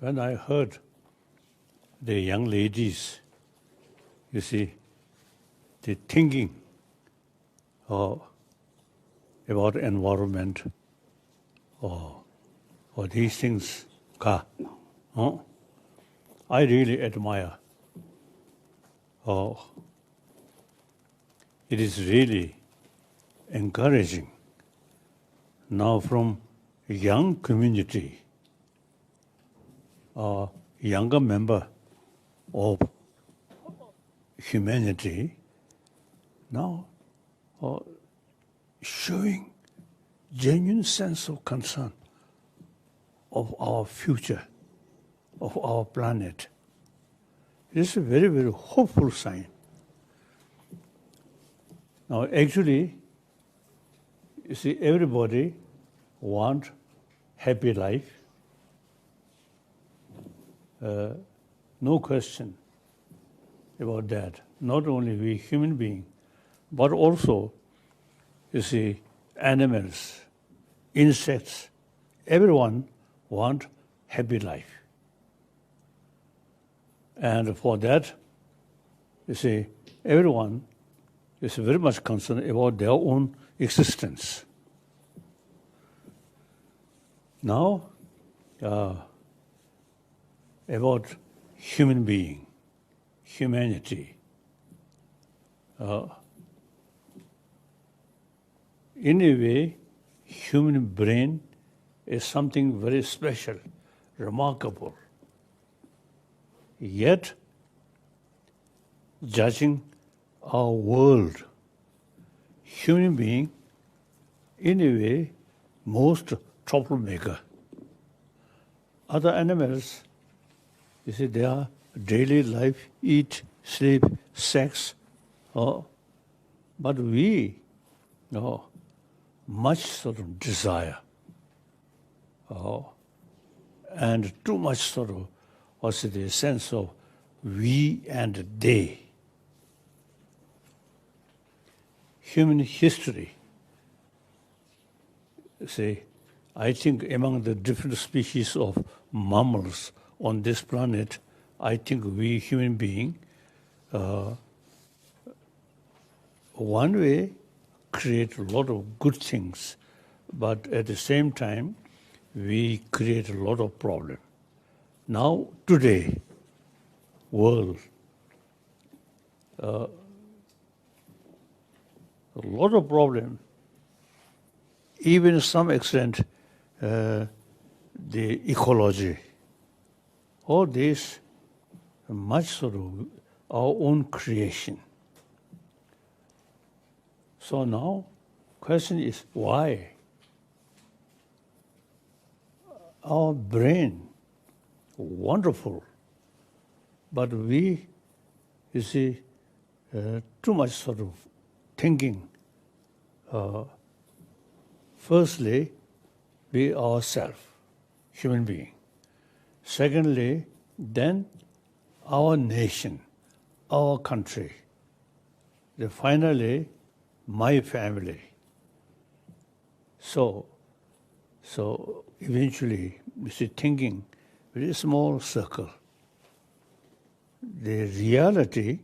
when I heard the young ladies, you see, the thinking about environment or these things, I really admire. It is really encouraging now from a young community, younger member of humanity, now showing genuine sense of concern of our future, of our planet. It is a very, very hopeful sign. Now, actually, you see, everybody wants happy life. No question about that. Not only we human beings, but also, you see, animals, insects, everyone wants happy life. And for that, you see, everyone is very much concerned about their own existence. Now, about human being, humanity. In a way, human brain is something very special, remarkable. Yet, judging our world, human being, in a way, most troublemaker. Other animals, you see, their daily life, eat, sleep, sex, but we, much sort of desire, and too much sort of, also the sense of we and they. Human history, say, I think among the different species of mammals on this planet, I think we human beings, one way, create a lot of good things, but at the same time, we create a lot of problems. Now, today, world, a lot of problem, even to some extent, the ecology. All this, much sort of our own creation. So now, question is why? Our brain, wonderful, but we, you see, too much sort of thinking. Firstly, we ourselves, human being. Secondly, then our nation, our country. Then finally, my family. So eventually, you see, thinking, very small circle. The reality,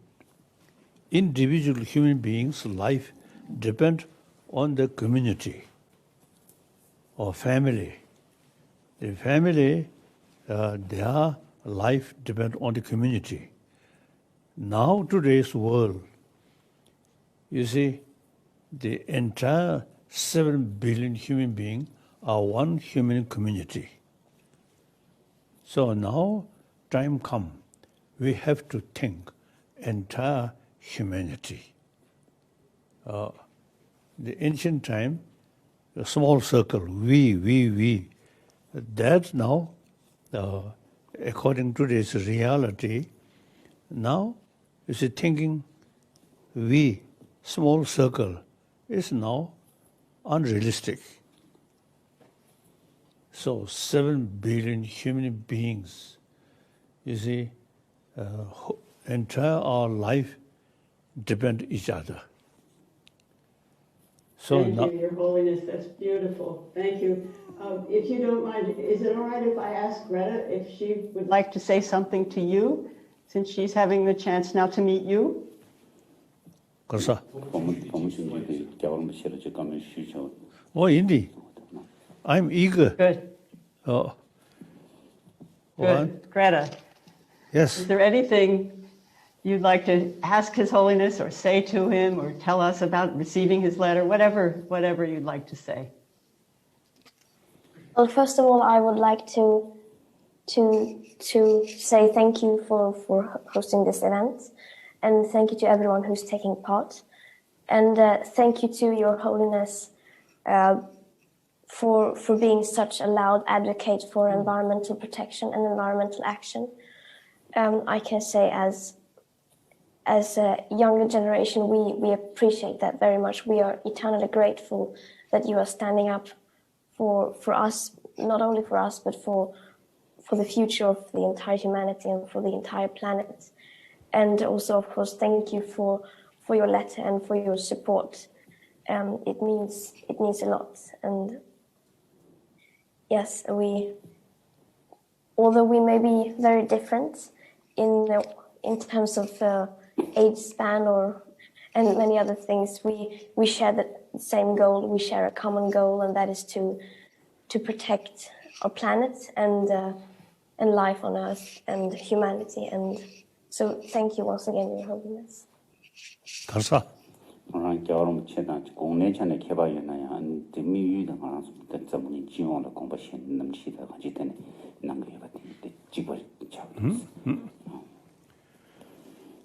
individual human beings' life depends on the community or family. The family, their life depends on the community. Now, today's world, you see, the entire 7 billion human beings are one human community. So now, time comes, we have to think entire humanity. The ancient time, a small circle, we. That now, according to this reality, now you see thinking we, small circle, is now unrealistic. So 7 billion human beings, you see, entire our life depend each other. So Thank now, you, Your Holiness. That's beautiful. Thank you. If you don't mind, is it all right if I ask Greta if she would like to say something to you, since she's having the chance now to meet you? 그래서 indeed, I'm eager. Good. Oh, Good. Greta, yes. is there anything you'd like to ask His Holiness or say to him or tell us about receiving his letter? Whatever you'd like to say. Well, first of all, I would like to say thank you for hosting this event, and thank you to everyone who's taking part, and thank you to Your Holiness for being such a loud advocate for environmental protection and environmental action. I can say as a younger generation, we appreciate that very much. We are eternally grateful that you are standing up for us, not only for us, but for the future of the entire humanity and for the entire planet. And also, of course, thank you for your letter and for your support. It means a lot. And yes, although we may be very different in terms of age span and many other things, we share the same goal. We share a common goal, and that is to protect our planet and life on Earth and humanity. And so, thank you once again, Your Holiness. 감사.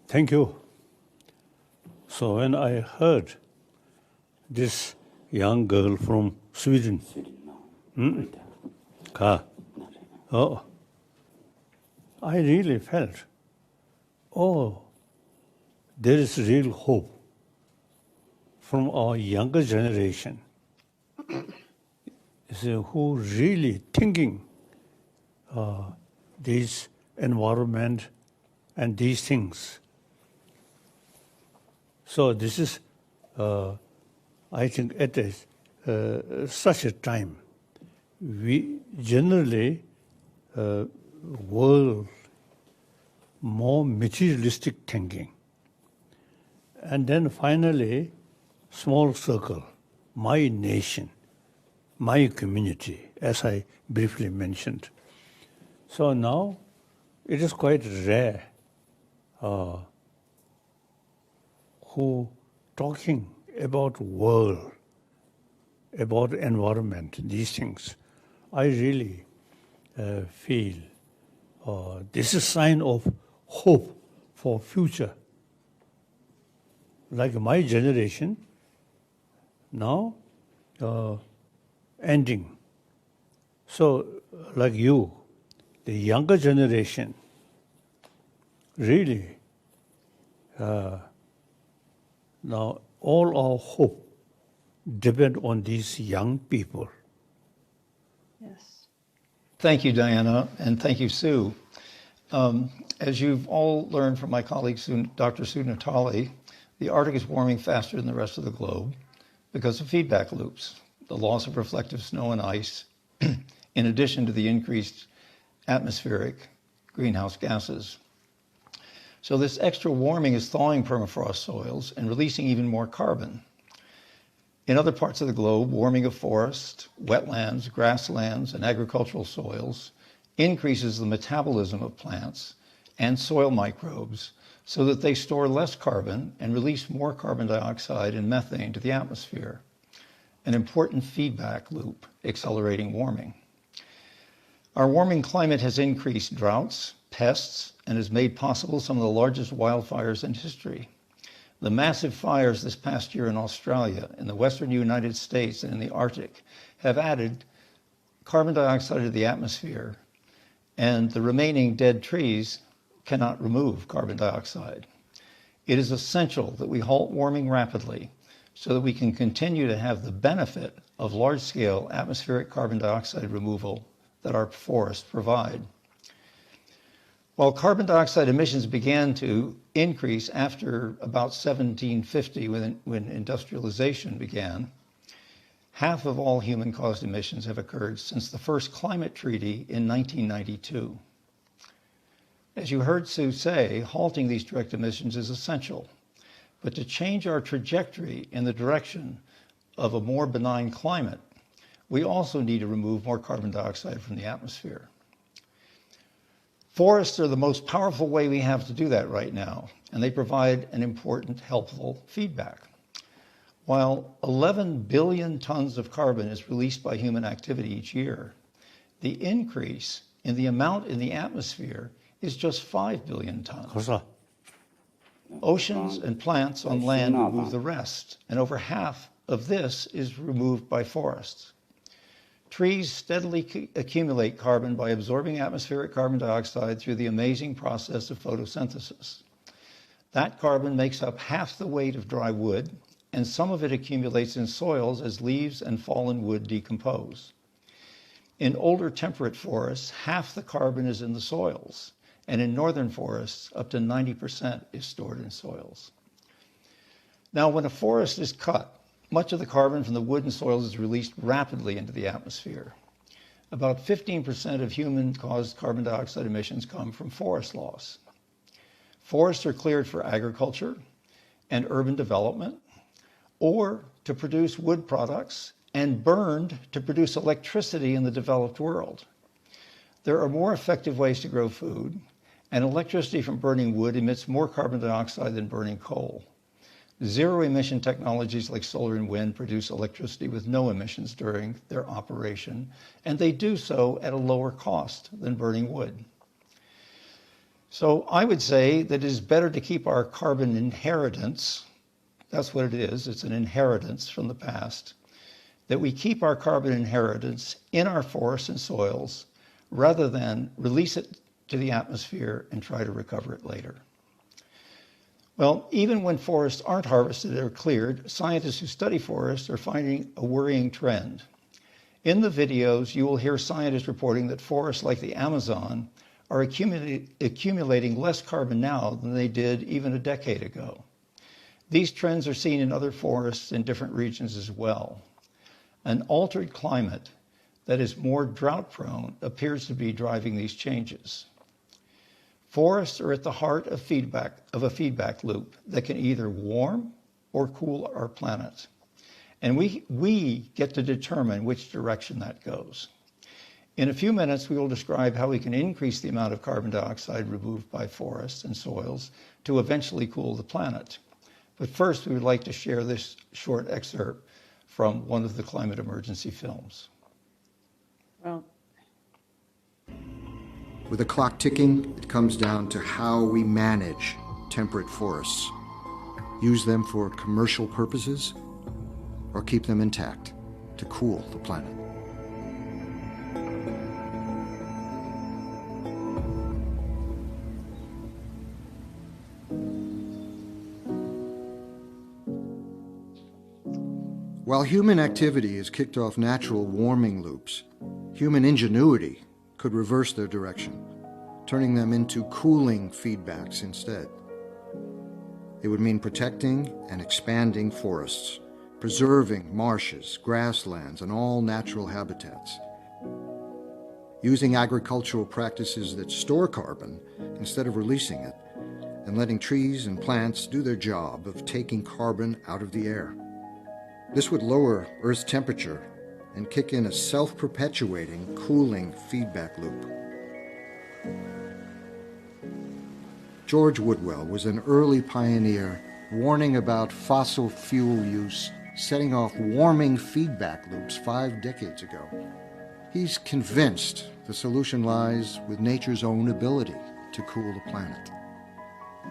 Thank you. So when I heard this young girl from Sweden, I really felt, there is real hope from our younger generation, who really thinking this environment and these things. So this is, I think, at such a time, we generally world more materialistic thinking, and then finally, small circle, my nation, my community, as I briefly mentioned. So now it is quite rare who talking about world, about environment, these things. I really feel this is a sign of hope for future. Like my generation, now ending. So like you, the younger generation, really, now all our hope depend on these young people. Yes. Thank you, Diana, and thank you, Sue. As you've all learned from my colleague, Dr. Sue Natali, the Arctic is warming faster than the rest of the globe because of feedback loops, the loss of reflective snow and ice, in addition to the increased atmospheric greenhouse gases. So this extra warming is thawing permafrost soils and releasing even more carbon. In other parts of the globe, warming of forests, wetlands, grasslands, and agricultural soils increases the metabolism of plants and soil microbes so that they store less carbon and release more carbon dioxide and methane to the atmosphere, an important feedback loop accelerating warming. Our warming climate has increased droughts, pests, and has made possible some of the largest wildfires in history. The massive fires this past year in Australia, in the western United States, and in the Arctic have added carbon dioxide to the atmosphere, and the remaining dead trees cannot remove carbon dioxide. It is essential that we halt warming rapidly so that we can continue to have the benefit of large-scale atmospheric carbon dioxide removal that our forests provide. While carbon dioxide emissions began to increase after about 1750 when industrialization began, Half of all human-caused emissions have occurred since the first climate treaty in 1992. As you heard Sue say, halting these direct emissions is essential. But to change our trajectory in the direction of a more benign climate, we also need to remove more carbon dioxide from the atmosphere. Forests are the most powerful way we have to do that right now, and they provide an important, helpful feedback. While 11 billion tons of carbon is released by human activity each year, the increase in the amount in the atmosphere is just 5 billion tons. Oceans and plants on land remove the rest, and over half of this is removed by forests. Trees steadily accumulate carbon by absorbing atmospheric carbon dioxide through the amazing process of photosynthesis. That carbon makes up half the weight of dry wood, and some of it accumulates in soils as leaves and fallen wood decompose. In older temperate forests, half the carbon is in the soils, and in northern forests, up to 90% is stored in soils. Now, when a forest is cut, much of the carbon from the wood and soils is released rapidly into the atmosphere. About 15% of human-caused carbon dioxide emissions come from forest loss. Forests are cleared for agriculture and urban development, or to produce wood products, and burned to produce electricity in the developed world. There are more effective ways to grow food, and electricity from burning wood emits more carbon dioxide than burning coal. Zero-emission technologies like solar and wind produce electricity with no emissions during their operation, and they do so at a lower cost than burning wood. So I would say that it is better to keep our carbon inheritance, that's what it is, it's an inheritance from the past, that we keep our carbon inheritance in our forests and soils rather than release it to the atmosphere and try to recover it later. Well, even when forests aren't harvested or cleared, scientists who study forests are finding a worrying trend. In the videos, you will hear scientists reporting that forests like the Amazon are accumulating less carbon now than they did even a decade ago. These trends are seen in other forests in different regions as well. An altered climate that is more drought-prone appears to be driving these changes. Forests are at the heart of a feedback loop that can either warm or cool our planet. And we get to determine which direction that goes. In a few minutes, we will describe how we can increase the amount of carbon dioxide removed by forests and soils to eventually cool the planet. But first, we would like to share this short excerpt from one of the climate emergency films. Well, with the clock ticking, it comes down to how we manage temperate forests. Use them for commercial purposes or keep them intact to cool the planet. While human activity has kicked off natural warming loops, human ingenuity could reverse their direction, turning them into cooling feedbacks instead. It would mean protecting and expanding forests, preserving marshes, grasslands, and all natural habitats. Using agricultural practices that store carbon instead of releasing it, and letting trees and plants do their job of taking carbon out of the air. This would lower Earth's temperature and kick in a self-perpetuating cooling feedback loop. George Woodwell was an early pioneer warning about fossil fuel use setting off warming feedback loops 5 decades ago. He's convinced the solution lies with nature's own ability to cool the planet.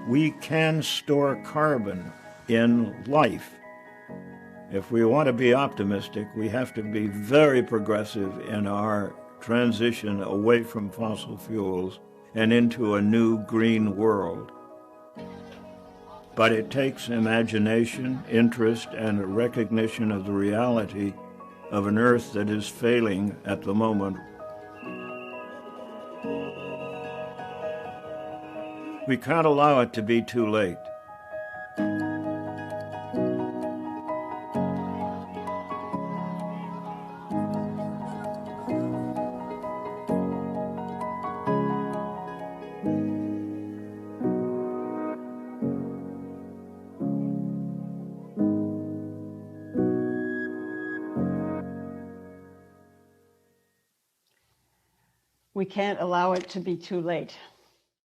We can store carbon in life. If we want to be optimistic, we have to be very progressive in our transition away from fossil fuels and into a new green world. But it takes imagination, interest, and a recognition of the reality of an Earth that is failing at the moment. We can't allow it to be too late. we can't allow it to be too late.